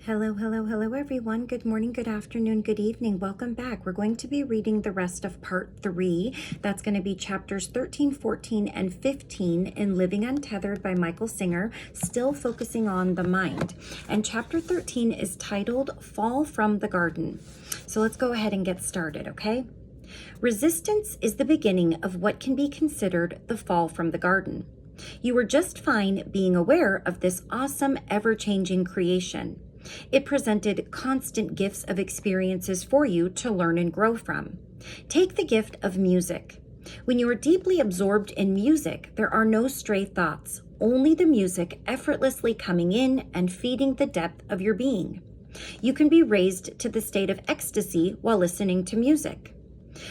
Hello, hello, hello, everyone. Good morning, good afternoon, good evening. Welcome back. We're going to be reading the rest of part 3. That's going to be chapters 13, 14, and 15 in Living Untethered by Michael Singer, still focusing on the mind. And chapter 13 is titled Fall from the Garden. So let's go ahead and get started, okay? Resistance is the beginning of what can be considered the fall from the garden. You were just fine being aware of this awesome, ever-changing creation. It presented constant gifts of experiences for you to learn and grow from. Take the gift of music. When you are deeply absorbed in music, there are no stray thoughts, only the music effortlessly coming in and feeding the depth of your being. You can be raised to the state of ecstasy while listening to music.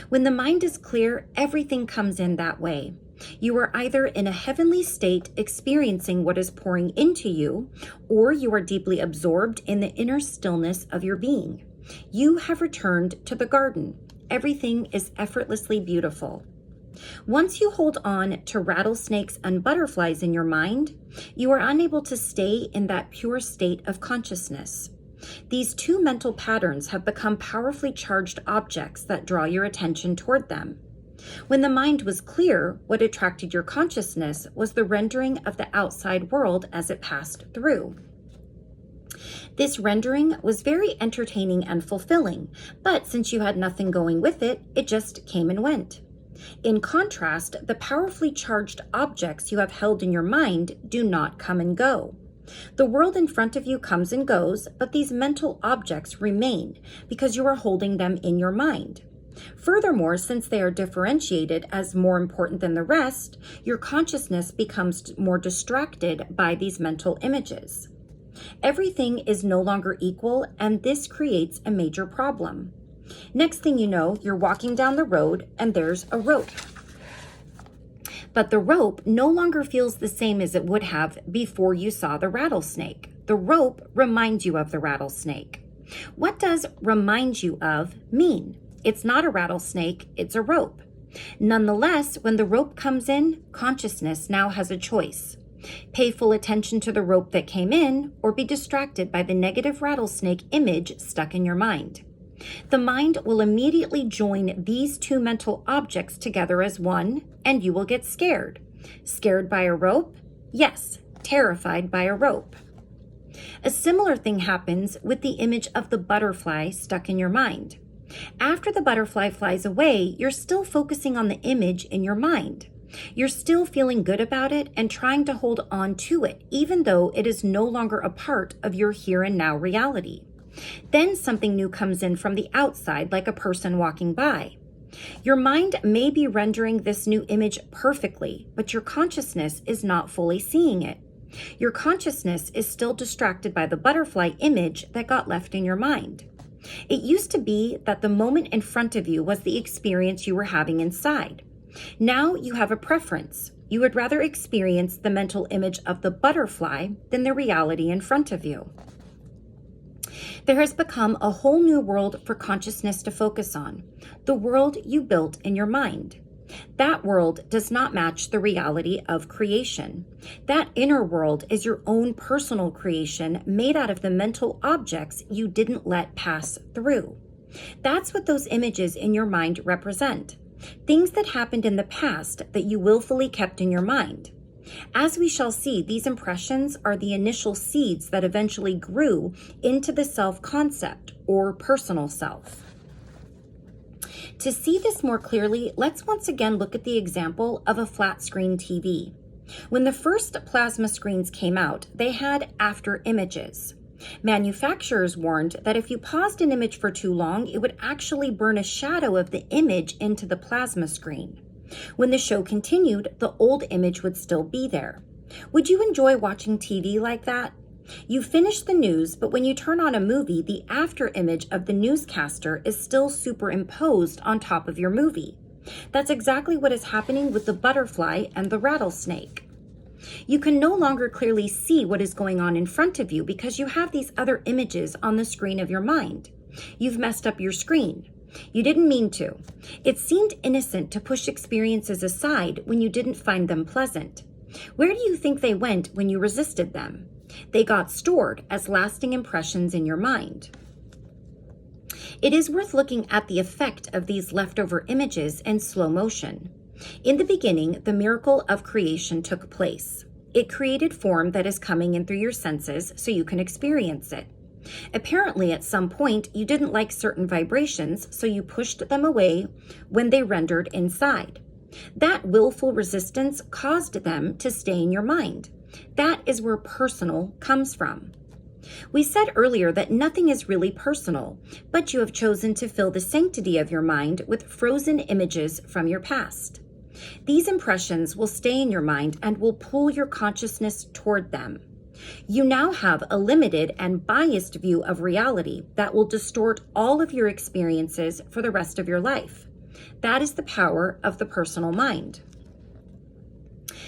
When the mind is clear, everything comes in that way. You are either in a heavenly state experiencing what is pouring into you, or you are deeply absorbed in the inner stillness of your being. You have returned to the garden. Everything is effortlessly beautiful. Once you hold on to rattlesnakes and butterflies in your mind, you are unable to stay in that pure state of consciousness. These two mental patterns have become powerfully charged objects that draw your attention toward them. When the mind was clear, what attracted your consciousness was the rendering of the outside world as it passed through. This rendering was very entertaining and fulfilling, but since you had nothing going with it, it just came and went. In contrast, the powerfully charged objects you have held in your mind do not come and go. The world in front of you comes and goes, but these mental objects remain because you are holding them in your mind. Furthermore, since they are differentiated as more important than the rest, your consciousness becomes more distracted by these mental images. Everything is no longer equal, and this creates a major problem. Next thing you know, you're walking down the road and there's a rope. But the rope no longer feels the same as it would have before you saw the rattlesnake. The rope reminds you of the rattlesnake. What does remind you of mean? It's not a rattlesnake, it's a rope. Nonetheless, when the rope comes in, consciousness now has a choice. Pay full attention to the rope that came in, or be distracted by the negative rattlesnake image stuck in your mind. The mind will immediately join these two mental objects together as one, and you will get scared. Scared by a rope? Yes, terrified by a rope. A similar thing happens with the image of the butterfly stuck in your mind. After the butterfly flies away, you're still focusing on the image in your mind. You're still feeling good about it and trying to hold on to it, even though it is no longer a part of your here and now reality. Then something new comes in from the outside, like a person walking by. Your mind may be rendering this new image perfectly, but your consciousness is not fully seeing it. Your consciousness is still distracted by the butterfly image that got left in your mind. It used to be that the moment in front of you was the experience you were having inside. Now you have a preference. You would rather experience the mental image of the butterfly than the reality in front of you. There has become a whole new world for consciousness to focus on, the world you built in your mind. That world does not match the reality of creation. That inner world is your own personal creation made out of the mental objects you didn't let pass through. That's what those images in your mind represent. Things that happened in the past that you willfully kept in your mind. As we shall see, these impressions are the initial seeds that eventually grew into the self-concept or personal self. To see this more clearly, let's once again look at the example of a flat-screen TV. When the first plasma screens came out, they had after images. Manufacturers warned that if you paused an image for too long, it would actually burn a shadow of the image into the plasma screen. When the show continued, the old image would still be there. Would you enjoy watching TV like that? You finish the news, but when you turn on a movie, the after image of the newscaster is still superimposed on top of your movie. That's exactly what is happening with the butterfly and the rattlesnake. You can no longer clearly see what is going on in front of you because you have these other images on the screen of your mind. You've messed up your screen. You didn't mean to. It seemed innocent to push experiences aside when you didn't find them pleasant. Where do you think they went when you resisted them? They got stored as lasting impressions in your mind. It is worth looking at the effect of these leftover images in slow motion. In the beginning, the miracle of creation took place. It created form that is coming in through your senses so you can experience it. Apparently, at some point, you didn't like certain vibrations, so you pushed them away when they rendered inside. That willful resistance caused them to stay in your mind. That is where personal comes from. We said earlier that nothing is really personal, but you have chosen to fill the sanctity of your mind with frozen images from your past. These impressions will stay in your mind and will pull your consciousness toward them. You now have a limited and biased view of reality that will distort all of your experiences for the rest of your life. That is the power of the personal mind.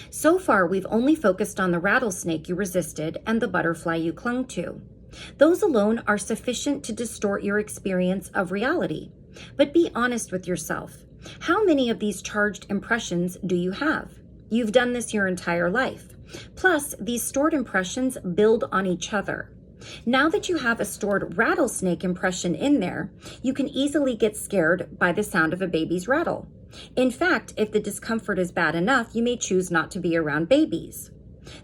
So far, we've only focused on the rattlesnake you resisted and the butterfly you clung to. Those alone are sufficient to distort your experience of reality. But be honest with yourself. How many of these charged impressions do you have? You've done this your entire life. Plus, these stored impressions build on each other. Now that you have a stored rattlesnake impression in there, you can easily get scared by the sound of a baby's rattle. In fact, if the discomfort is bad enough, you may choose not to be around babies.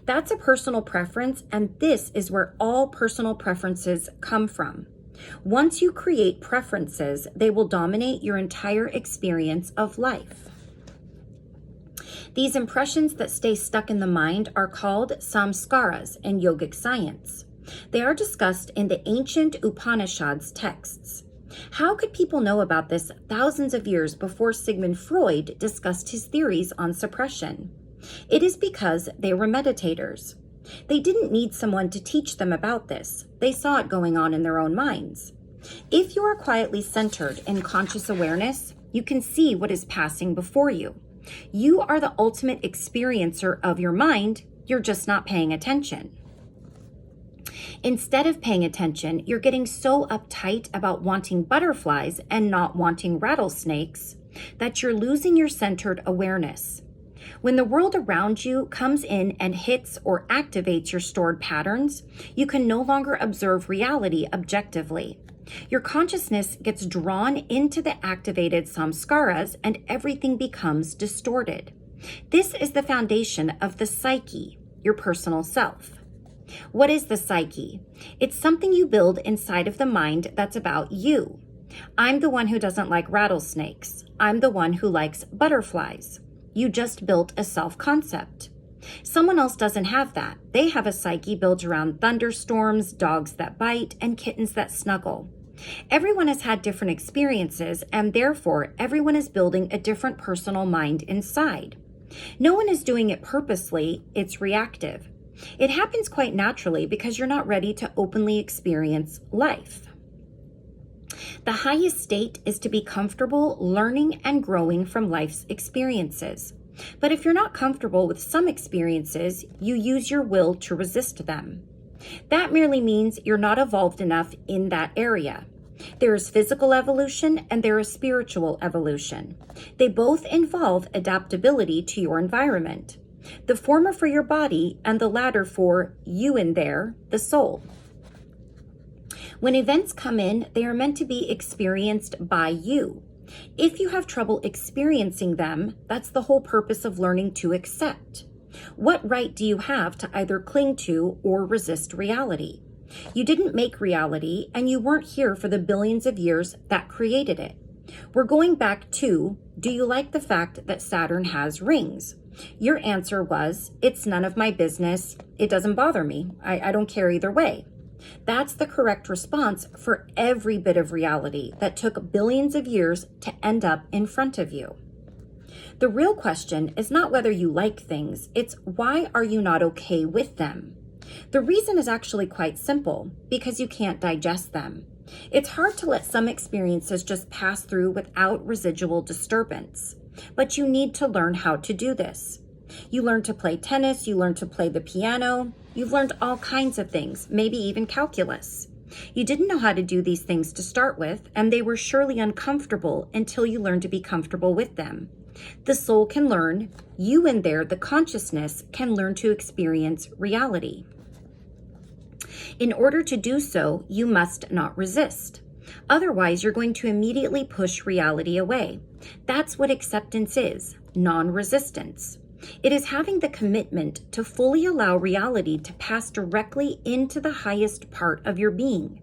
That's a personal preference, and this is where all personal preferences come from. Once you create preferences, they will dominate your entire experience of life. These impressions that stay stuck in the mind are called samskaras in yogic science. They are discussed in the ancient Upanishads texts. How could people know about this thousands of years before Sigmund Freud discussed his theories on suppression? It is because they were meditators. They didn't need someone to teach them about this. They saw it going on in their own minds. If you are quietly centered in conscious awareness, you can see what is passing before you. You are the ultimate experiencer of your mind. You're just not paying attention. Instead of paying attention, you're getting so uptight about wanting butterflies and not wanting rattlesnakes that you're losing your centered awareness. When the world around you comes in and hits or activates your stored patterns, you can no longer observe reality objectively. Your consciousness gets drawn into the activated samskaras and everything becomes distorted. This is the foundation of the psyche, your personal self. What is the psyche? It's something you build inside of the mind that's about you. I'm the one who doesn't like rattlesnakes. I'm the one who likes butterflies. You just built a self-concept. Someone else doesn't have that. They have a psyche built around thunderstorms, dogs that bite, and kittens that snuggle. Everyone has had different experiences, and therefore everyone is building a different personal mind inside. No one is doing it purposely, it's reactive. It happens quite naturally because you're not ready to openly experience life. The highest state is to be comfortable learning and growing from life's experiences. But if you're not comfortable with some experiences, you use your will to resist them. That merely means you're not evolved enough in that area. There is physical evolution and there is spiritual evolution. They both involve adaptability to your environment. The former for your body and the latter for you in there, the soul. When events come in, they are meant to be experienced by you. If you have trouble experiencing them, that's the whole purpose of learning to accept. What right do you have to either cling to or resist reality? You didn't make reality, and you weren't here for the billions of years that created it. We're going back to, do you like the fact that Saturn has rings? Your answer was, it's none of my business. It doesn't bother me. I don't care either way. That's the correct response for every bit of reality that took billions of years to end up in front of you. The real question is not whether you like things, it's why are you not okay with them? The reason is actually quite simple, because you can't digest them. It's hard to let some experiences just pass through without residual disturbance, but you need to learn how to do this. You learn to play tennis, you learn to play the piano, you've learned all kinds of things, maybe even calculus. You didn't know how to do these things to start with, and they were surely uncomfortable until you learned to be comfortable with them. The soul can learn, you in there, the consciousness, can learn to experience reality. In order to do so, you must not resist. Otherwise, you're going to immediately push reality away. That's what acceptance is, non-resistance. It is having the commitment to fully allow reality to pass directly into the highest part of your being.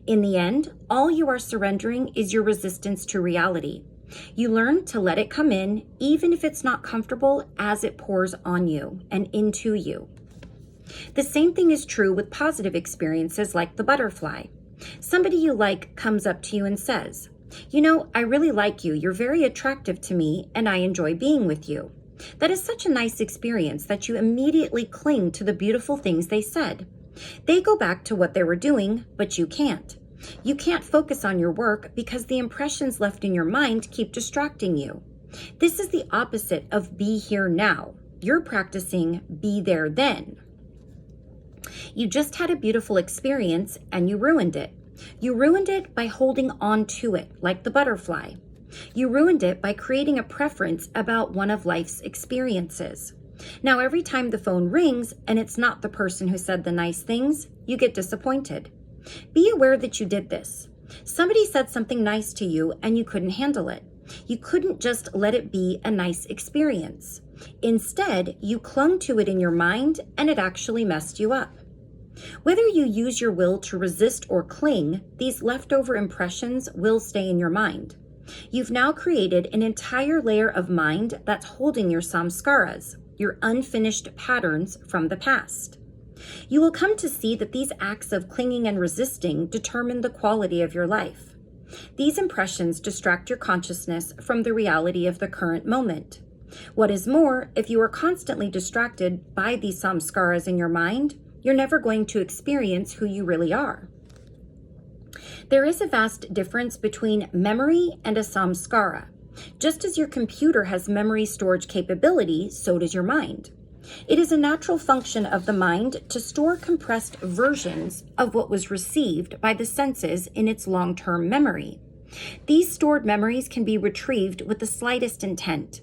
In the end, all you are surrendering is your resistance to reality. You learn to let it come in, even if it's not comfortable, as it pours on you and into you. The same thing is true with positive experiences like the butterfly. Somebody you like comes up to you and says, "You know, I really like you. You're very attractive to me, and I enjoy being with you." That is such a nice experience that you immediately cling to the beautiful things they said. They go back to what they were doing, but you can't. You can't focus on your work because the impressions left in your mind keep distracting you. This is the opposite of be here now. You're practicing be there then. You just had a beautiful experience and you ruined it. You ruined it by holding on to it, like the butterfly. You ruined it by creating a preference about one of life's experiences. Now, every time the phone rings and it's not the person who said the nice things, you get disappointed. Be aware that you did this. Somebody said something nice to you and you couldn't handle it. You couldn't just let it be a nice experience. Instead, you clung to it in your mind and it actually messed you up. Whether you use your will to resist or cling, these leftover impressions will stay in your mind. You've now created an entire layer of mind that's holding your samskaras, your unfinished patterns from the past. You will come to see that these acts of clinging and resisting determine the quality of your life. These impressions distract your consciousness from the reality of the current moment. What is more, if you are constantly distracted by these samskaras in your mind, you're never going to experience who you really are. There is a vast difference between memory and a samskara. Just as your computer has memory storage capability, so does your mind. It is a natural function of the mind to store compressed versions of what was received by the senses in its long-term memory. These stored memories can be retrieved with the slightest intent.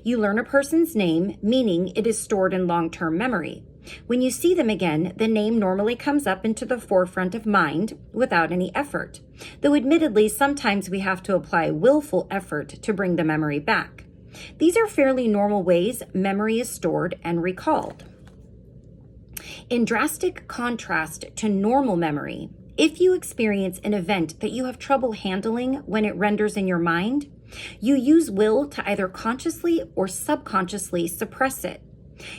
You learn a person's name, meaning it is stored in long-term memory. When you see them again, the name normally comes up into the forefront of mind without any effort, though admittedly sometimes we have to apply willful effort to bring the memory back. These are fairly normal ways memory is stored and recalled. In drastic contrast to normal memory, if you experience an event that you have trouble handling when it renders in your mind, you use will to either consciously or subconsciously suppress it.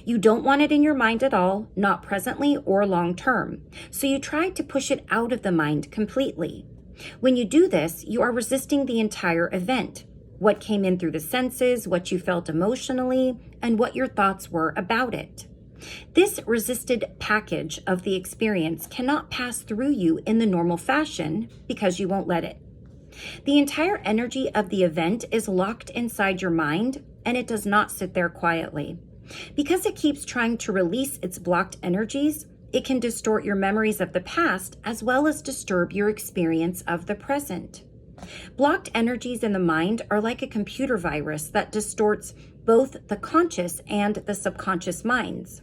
You don't want it in your mind at all, not presently or long term, so you try to push it out of the mind completely. When you do this, you are resisting the entire event, what came in through the senses, what you felt emotionally, and what your thoughts were about it. This resisted package of the experience cannot pass through you in the normal fashion because you won't let it. The entire energy of the event is locked inside your mind, and it does not sit there quietly. Because it keeps trying to release its blocked energies, it can distort your memories of the past as well as disturb your experience of the present. Blocked energies in the mind are like a computer virus that distorts both the conscious and the subconscious minds.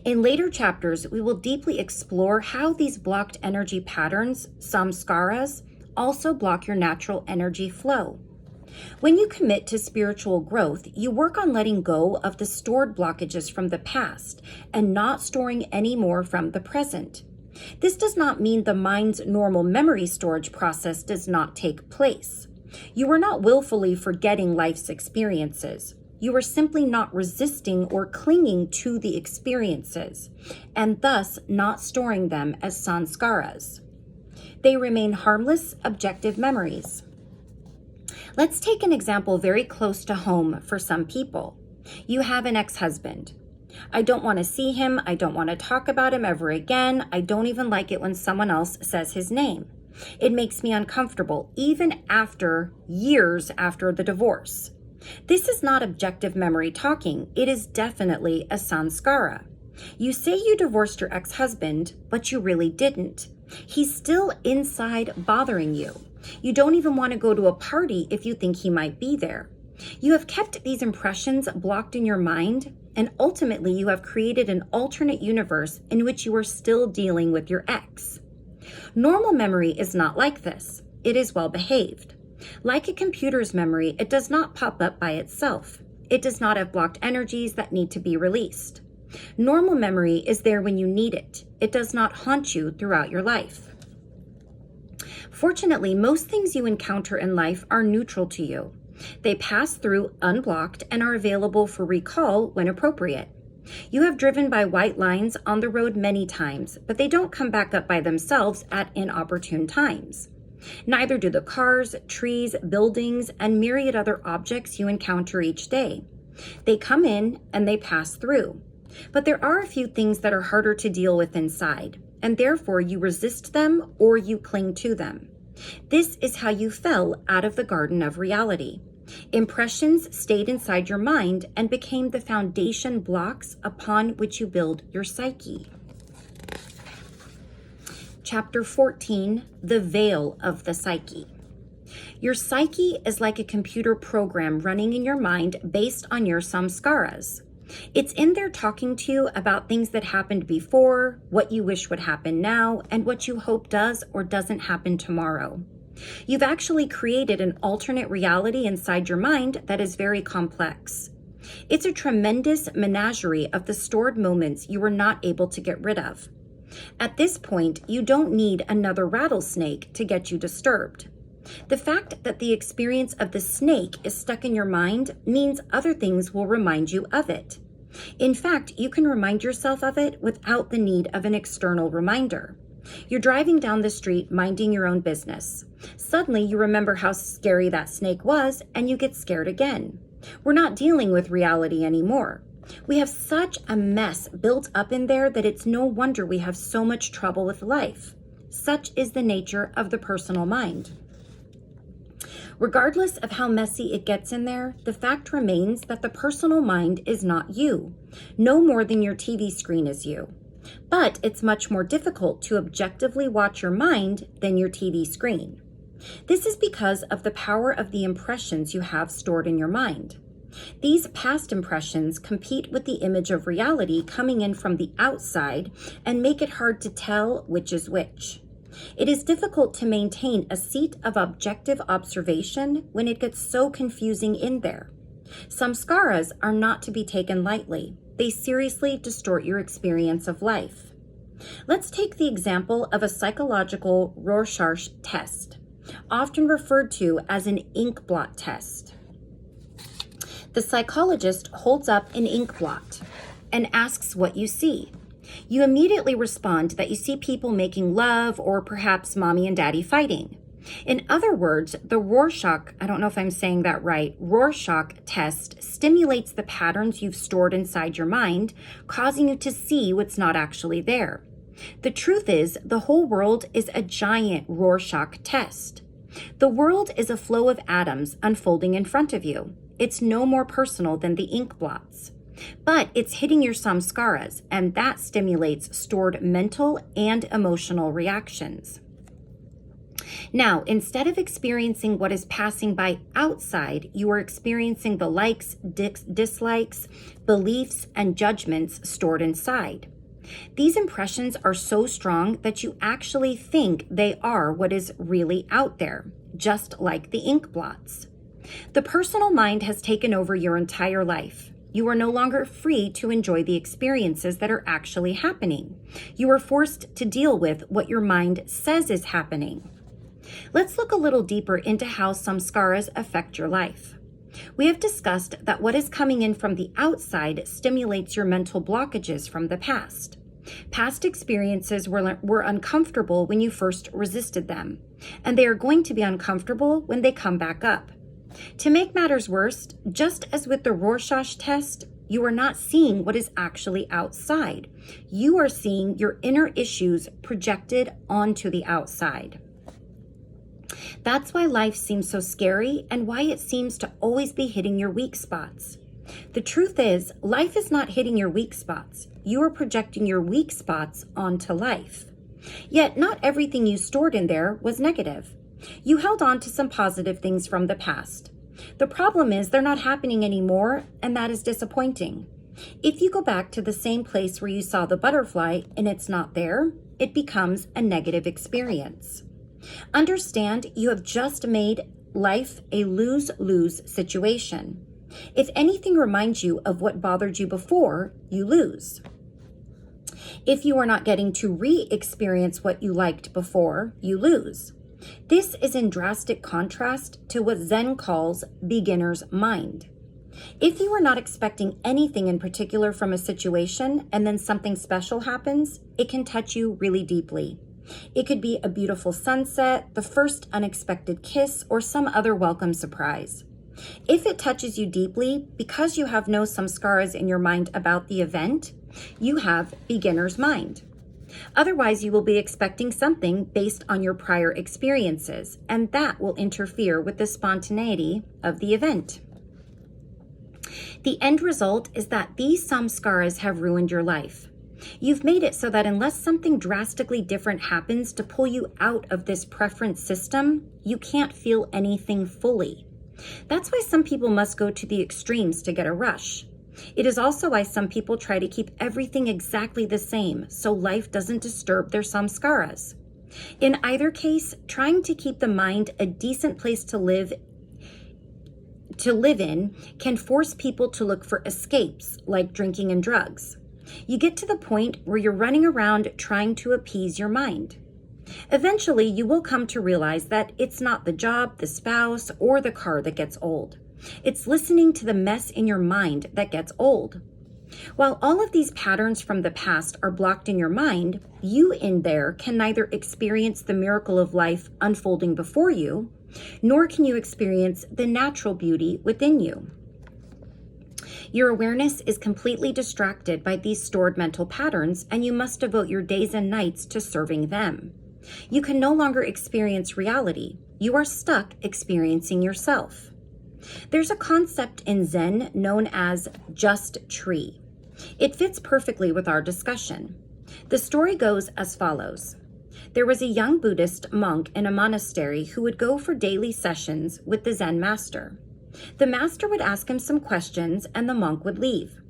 In later chapters, we will deeply explore how these blocked energy patterns, samskaras, also block your natural energy flow. When you commit to spiritual growth, you work on letting go of the stored blockages from the past and not storing any more from the present. This does not mean the mind's normal memory storage process does not take place. You are not willfully forgetting life's experiences. You are simply not resisting or clinging to the experiences, and thus not storing them as sanskaras. They remain harmless, objective memories. Let's take an example very close to home for some people. You have an ex-husband. I don't want to see him. I don't want to talk about him ever again. I don't even like it when someone else says his name. It makes me uncomfortable, even after years after the divorce. This is not objective memory talking. It is definitely a sanskara. You say you divorced your ex-husband, but you really didn't. He's still inside bothering you. You don't even want to go to a party if you think he might be there. You have kept these impressions blocked in your mind, and ultimately you have created an alternate universe in which you are still dealing with your ex. Normal memory is not like this. It is well behaved. Like a computer's memory, it does not pop up by itself. It does not have blocked energies that need to be released. Normal memory is there when you need it. It does not haunt you throughout your life. Fortunately, most things you encounter in life are neutral to you. They pass through unblocked and are available for recall when appropriate. You have driven by white lines on the road many times, but they don't come back up by themselves at inopportune times. Neither do the cars, trees, buildings, and myriad other objects you encounter each day. They come in and they pass through. But there are a few things that are harder to deal with inside, and therefore you resist them or you cling to them. This is how you fell out of the garden of reality. Impressions stayed inside your mind and became the foundation blocks upon which you build your psyche. Chapter 14, The Veil of the Psyche. Your psyche is like a computer program running in your mind based on your samskaras. It's in there talking to you about things that happened before, what you wish would happen now, and what you hope does or doesn't happen tomorrow. You've actually created an alternate reality inside your mind that is very complex. It's a tremendous menagerie of the stored moments you were not able to get rid of. At this point, you don't need another rattlesnake to get you disturbed. The fact that the experience of the snake is stuck in your mind means other things will remind you of it. In fact, you can remind yourself of it without the need of an external reminder. You're driving down the street minding your own business. Suddenly, you remember how scary that snake was, and you get scared again. We're not dealing with reality anymore. We have such a mess built up in there that it's no wonder we have so much trouble with life. Such is the nature of the personal mind. Regardless of how messy it gets in there, the fact remains that the personal mind is not you, no more than your TV screen is you. But it's much more difficult to objectively watch your mind than your TV screen. This is because of the power of the impressions you have stored in your mind. These past impressions compete with the image of reality coming in from the outside and make it hard to tell which is which. It is difficult to maintain a seat of objective observation when it gets so confusing in there. Samskaras are not to be taken lightly. They seriously distort your experience of life. Let's take the example of a psychological Rorschach test, often referred to as an ink blot test. The psychologist holds up an ink blot and asks what you see. You immediately respond that you see people making love or perhaps mommy and daddy fighting. In other words, the Rorschach, I don't know if I'm saying that right, Rorschach test stimulates the patterns you've stored inside your mind, causing you to see what's not actually there. The truth is, the whole world is a giant Rorschach test. The world is a flow of atoms unfolding in front of you. It's no more personal than the ink blots. But it's hitting your samskaras, and that stimulates stored mental and emotional reactions. Now, instead of experiencing what is passing by outside, you are experiencing the likes, dislikes, beliefs, and judgments stored inside. These impressions are so strong that you actually think they are what is really out there, just like the ink blots. The personal mind has taken over your entire life. You are no longer free to enjoy the experiences that are actually happening. You are forced to deal with what your mind says is happening. Let's look a little deeper into how samskaras affect your life. We have discussed that what is coming in from the outside stimulates your mental blockages from the past. Past experiences were uncomfortable when you first resisted them, and they are going to be uncomfortable when they come back up. To make matters worse, just as with the Rorschach test, you are not seeing what is actually outside. You are seeing your inner issues projected onto the outside. That's why life seems so scary and why it seems to always be hitting your weak spots. The truth is, life is not hitting your weak spots. You are projecting your weak spots onto life. Yet not everything you stored in there was negative. You held on to some positive things from the past. The problem is they're not happening anymore, and that is disappointing. If you go back to the same place where you saw the butterfly and it's not there, it becomes a negative experience. Understand you have just made life a lose-lose situation. If anything reminds you of what bothered you before, you lose. If you are not getting to re-experience what you liked before, you lose. This is in drastic contrast to what Zen calls beginner's mind. If you are not expecting anything in particular from a situation and then something special happens, it can touch you really deeply. It could be a beautiful sunset, the first unexpected kiss, or some other welcome surprise. If it touches you deeply, because you have no samskaras in your mind about the event, you have beginner's mind. Otherwise, you will be expecting something based on your prior experiences, and that will interfere with the spontaneity of the event. The end result is that these samskaras have ruined your life. You've made it so that unless something drastically different happens to pull you out of this preference system, you can't feel anything fully. That's why some people must go to the extremes to get a rush. It is also why some people try to keep everything exactly the same so life doesn't disturb their samskaras. In either case, trying to keep the mind a decent place to live in can force people to look for escapes like drinking and drugs. You get to the point where you're running around trying to appease your mind. Eventually, you will come to realize that it's not the job, the spouse, or the car that gets old. It's listening to the mess in your mind that gets old. While all of these patterns from the past are blocked in your mind, you in there can neither experience the miracle of life unfolding before you, nor can you experience the natural beauty within you. Your awareness is completely distracted by these stored mental patterns, and you must devote your days and nights to serving them. You can no longer experience reality. You are stuck experiencing yourself. There's a concept in Zen known as just tree. It fits perfectly with our discussion. The story goes as follows. There was a young Buddhist monk in a monastery who would go for daily sessions with the Zen master. The master would ask him some questions and the monk would leave.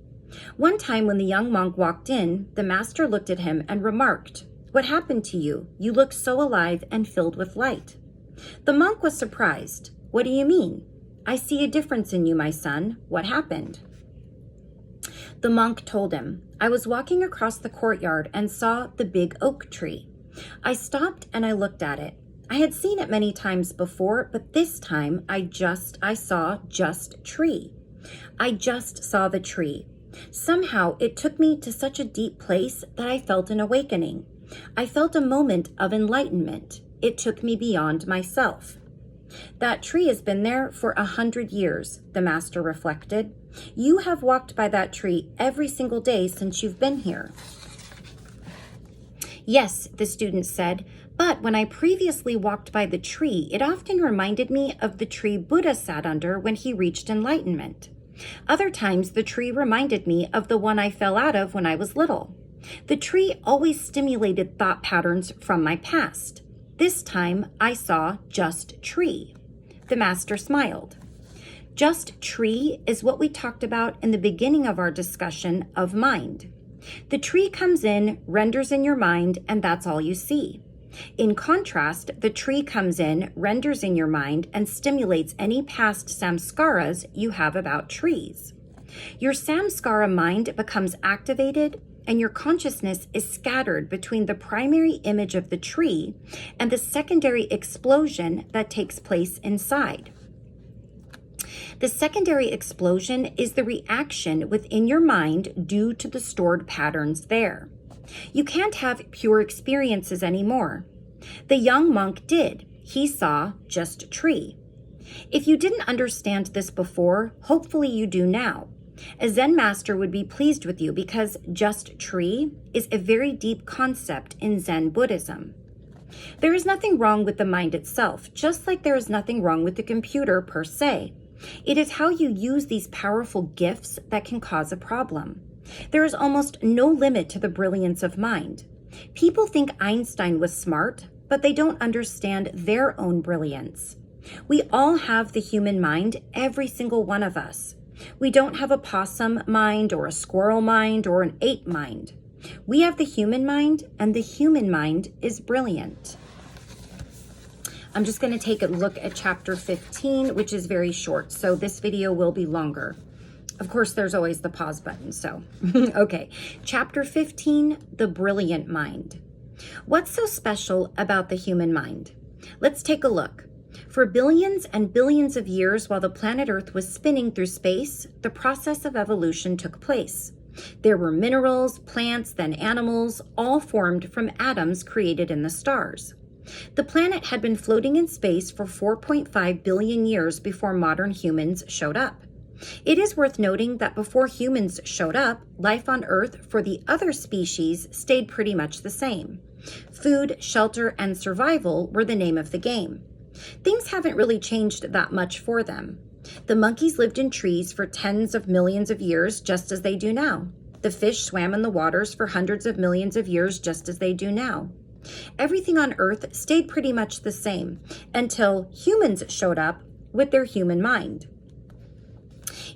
One time when the young monk walked in, the master looked at him and remarked, "What happened to you? You look so alive and filled with light." The monk was surprised. "What do you mean?" "I see a difference in you, my son. What happened?" The monk told him, "I was walking across the courtyard and saw the big oak tree. I stopped and I looked at it. I had seen it many times before, but this time I saw just tree. I just saw the tree. Somehow it took me to such a deep place that I felt an awakening. I felt a moment of enlightenment. It took me beyond myself." "That tree has been there for 100 years, the master reflected. "You have walked by that tree every single day since you've been here." "Yes," the student said, "but when I previously walked by the tree, it often reminded me of the tree Buddha sat under when he reached enlightenment. Other times, the tree reminded me of the one I fell out of when I was little. The tree always stimulated thought patterns from my past. This time, I saw just tree." The master smiled. Just tree is what we talked about in the beginning of our discussion of mind. The tree comes in, renders in your mind, and that's all you see. In contrast, the tree comes in, renders in your mind, and stimulates any past samskaras you have about trees. Your samskara mind becomes activated, and your consciousness is scattered between the primary image of the tree and the secondary explosion that takes place inside. The secondary explosion is the reaction within your mind due to the stored patterns there. You can't have pure experiences anymore. The young monk did. He saw just tree. If you didn't understand this before, hopefully you do now. A Zen master would be pleased with you because just tree is a very deep concept in Zen Buddhism. There is nothing wrong with the mind itself, just like there is nothing wrong with the computer per se. It is how you use these powerful gifts that can cause a problem. There is almost no limit to the brilliance of mind. People think Einstein was smart, but they don't understand their own brilliance. We all have the human mind, every single one of us. We don't have a possum mind or a squirrel mind or an ape mind. We have the human mind, and the human mind is brilliant. I'm just going to take a look at chapter 15, which is very short, so this video will be longer. Of course, there's always the pause button, so. Okay, chapter 15, the brilliant mind. What's so special about the human mind? Let's take a look. For billions and billions of years, while the planet Earth was spinning through space, the process of evolution took place. There were minerals, plants, then animals, all formed from atoms created in the stars. The planet had been floating in space for 4.5 billion years before modern humans showed up. It is worth noting that before humans showed up, life on Earth for the other species stayed pretty much the same. Food, shelter, and survival were the name of the game. Things haven't really changed that much for them. The monkeys lived in trees for tens of millions of years, just as they do now. The fish swam in the waters for hundreds of millions of years, just as they do now. Everything on Earth stayed pretty much the same until humans showed up with their human mind.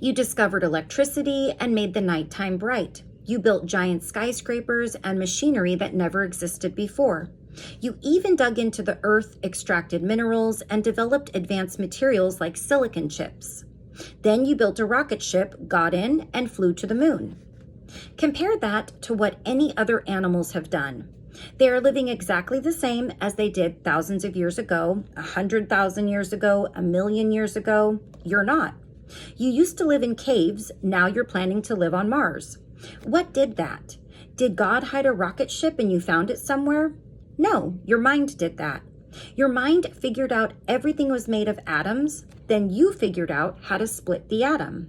You discovered electricity and made the nighttime bright. You built giant skyscrapers and machinery that never existed before. You even dug into the earth, extracted minerals, and developed advanced materials like silicon chips. Then you built a rocket ship, got in, and flew to the moon. Compare that to what any other animals have done. They are living exactly the same as they did thousands of years ago, 100,000 years ago, 1,000,000 years ago. You're not. You used to live in caves, now you're planning to live on Mars. What did that? Did God hide a rocket ship and you found it somewhere? No, your mind did that. Your mind figured out everything was made of atoms, then you figured out how to split the atom.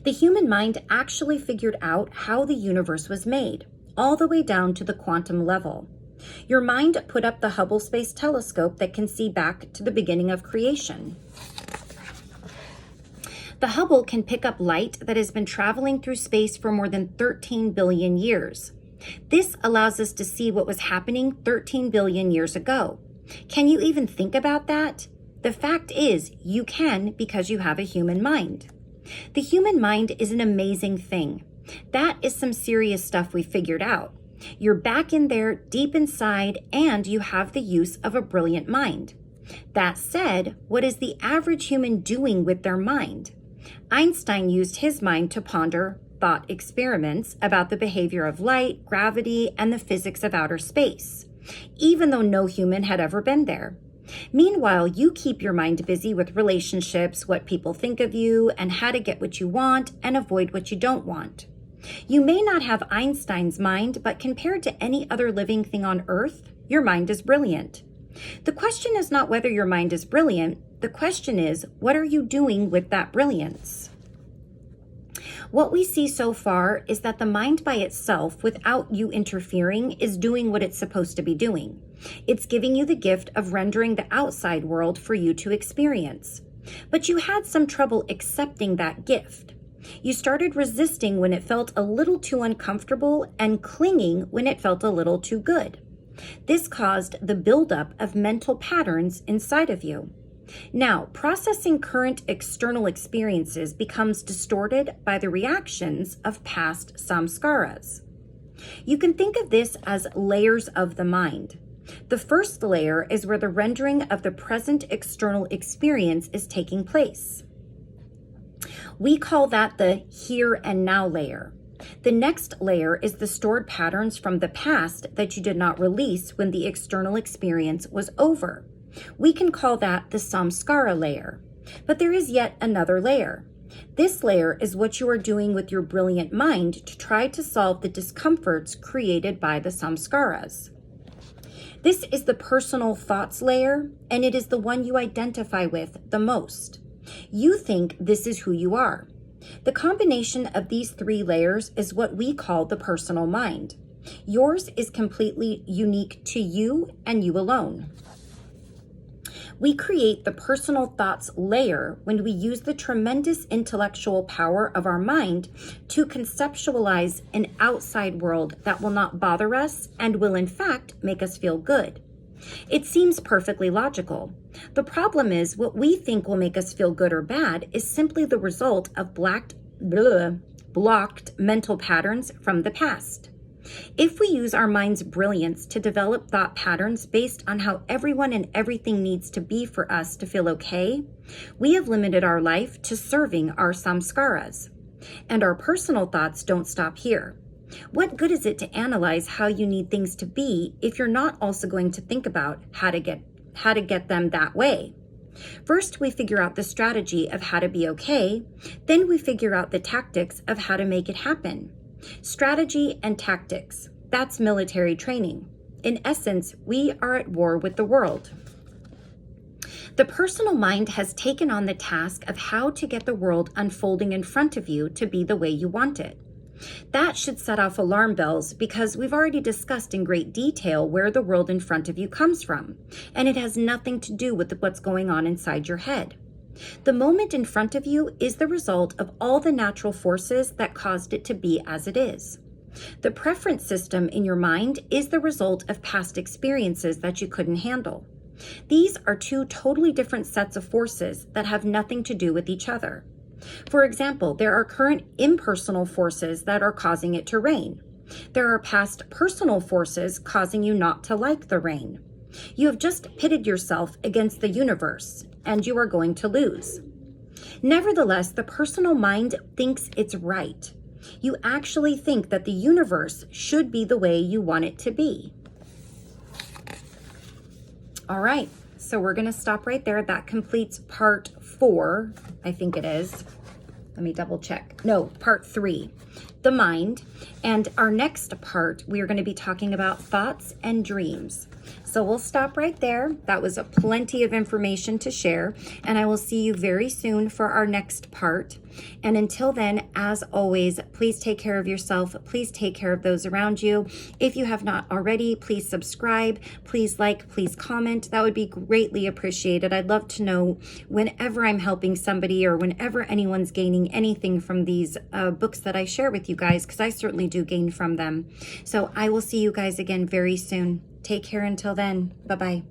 The human mind actually figured out how the universe was made, all the way down to the quantum level. Your mind put up the Hubble Space Telescope that can see back to the beginning of creation. The Hubble can pick up light that has been traveling through space for more than 13 billion years. This allows us to see what was happening 13 billion years ago. Can you even think about that? The fact is, you can because you have a human mind. The human mind is an amazing thing. That is some serious stuff we figured out. You're back in there, deep inside, and you have the use of a brilliant mind. That said, what is the average human doing with their mind? Einstein used his mind to ponder thought experiments about the behavior of light, gravity, and the physics of outer space, even though no human had ever been there. Meanwhile, you keep your mind busy with relationships, what people think of you, and how to get what you want and avoid what you don't want. You may not have Einstein's mind, but compared to any other living thing on Earth, your mind is brilliant. The question is not whether your mind is brilliant. The question is, what are you doing with that brilliance? What we see so far is that the mind by itself, without you interfering, is doing what it's supposed to be doing. It's giving you the gift of rendering the outside world for you to experience. But you had some trouble accepting that gift. You started resisting when it felt a little too uncomfortable and clinging when it felt a little too good. This caused the buildup of mental patterns inside of you. Now, processing current external experiences becomes distorted by the reactions of past samskaras. You can think of this as layers of the mind. The first layer is where the rendering of the present external experience is taking place. We call that the here and now layer. The next layer is the stored patterns from the past that you did not release when the external experience was over. We can call that the samskara layer. But there is yet another layer. This layer is what you are doing with your brilliant mind to try to solve the discomforts created by the samskaras. This is the personal thoughts layer, and it is the one you identify with the most. You think this is who you are. The combination of these three layers is what we call the personal mind. Yours is completely unique to you and you alone. We create the personal thoughts layer when we use the tremendous intellectual power of our mind to conceptualize an outside world that will not bother us and will in fact make us feel good. It seems perfectly logical. The problem is what we think will make us feel good or bad is simply the result of blocked mental patterns from the past. If we use our mind's brilliance to develop thought patterns based on how everyone and everything needs to be for us to feel okay, we have limited our life to serving our samskaras. And our personal thoughts don't stop here. What good is it to analyze how you need things to be if you're not also going to think about how to get them that way? First, we figure out the strategy of how to be okay. Then we figure out the tactics of how to make it happen. Strategy and tactics. That's military training. In essence, we are at war with the world. The personal mind has taken on the task of how to get the world unfolding in front of you to be the way you want it. That should set off alarm bells because we've already discussed in great detail where the world in front of you comes from, and it has nothing to do with what's going on inside your head. The moment in front of you is the result of all the natural forces that caused it to be as it is. The preference system in your mind is the result of past experiences that you couldn't handle. These are two totally different sets of forces that have nothing to do with each other. For example, there are current impersonal forces that are causing it to rain. There are past personal forces causing you not to like the rain. You have just pitted yourself against the universe, and you are going to lose. Nevertheless, the personal mind thinks it's right. You actually think that the universe should be the way you want it to be. All right, so we're going to stop right there. That completes part 4, I think it is. Let me double check. No, part 3, the mind. And our next part, we are going to be talking about thoughts and dreams. So we'll stop right there. That was plenty of information to share, and I will see you very soon for our next part. And until then, as always, please take care of yourself. Please take care of those around you. If you have not already, please subscribe, please like, please comment. That would be greatly appreciated. I'd love to know whenever I'm helping somebody or whenever anyone's gaining anything from these books that I share with you guys, because I certainly do gain from them. So I will see you guys again very soon. Take care until then. Bye-bye.